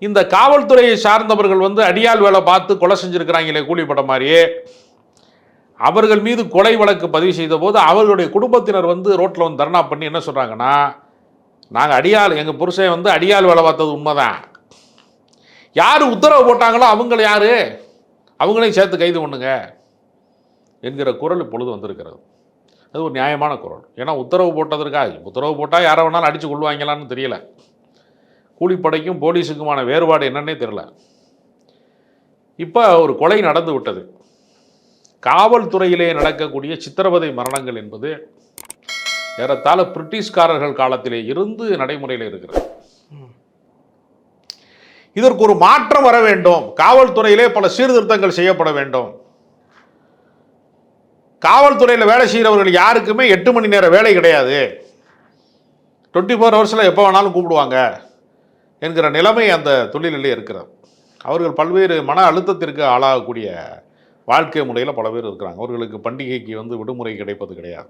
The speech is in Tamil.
இந்த காவல்துறையை சார்ந்தவர்கள் வந்து அடியால் வேலை பார்த்து கொலை செஞ்சிருக்கிறாங்களே கூலிப்பட்ட மாதிரியே, அவர்கள் மீது கொலை வழக்கு பதிவு செய்த போது அவர்களுடைய குடும்பத்தினர் வந்து ரோட்டில் வந்து தர்ணா பண்ணி என்ன சொல்கிறாங்கன்னா, நாங்கள் அடியால் எங்கள் புருஷன் வந்து அடியால் வேலை பார்த்தது உண்மைதான், யார் உத்தரவு போட்டாங்களோ அவங்கள யார் அவங்களையும் சேர்த்து கைது பண்ணுங்க என்கிற குரல் இப்பொழுது வந்திருக்கிறது. அது ஒரு நியாயமான குரல். ஏன்னா உத்தரவு போட்டதற்காக, உத்தரவு போட்டால் யாரை வேணாலும் அடித்து கொள்வாங்களான்னு தெரியல. கூலிப்படைக்கும் போலீஸுக்குமான வேறுபாடு என்னன்னே தெரியல. இப்போ ஒரு கொலை நடந்து விட்டது. காவல்துறையிலே நடக்கக்கூடிய சித்திரவதை மரணங்கள் என்பது ஏறத்தாழ பிரிட்டிஷ்காரர்கள் காலத்திலே இருந்து நடைமுறையில் இருக்கிறது. இதற்கு ஒரு மாற்றம் வர வேண்டும். காவல்துறையிலே பல சீர்திருத்தங்கள் செய்யப்பட வேண்டும். காவல்துறையில் வேலை செய்கிறவர்கள் யாருக்குமே 8 மணி நேர வேலை கிடையாது, 24 ஹவர்ஸில் எப்போ வேணாலும் கூப்பிடுவாங்க என்கிற நிலைமை அந்த தொழிலிலே இருக்கிறது. அவர்கள் பல்வேறு மன அழுத்தத்திற்கு ஆளாகக்கூடிய வாழ்க்கை முறையில் பல பேர் இருக்கிறாங்க. அவர்களுக்கு பண்டிகைக்கு வந்து விடுமுறை கிடைப்பது கிடையாது.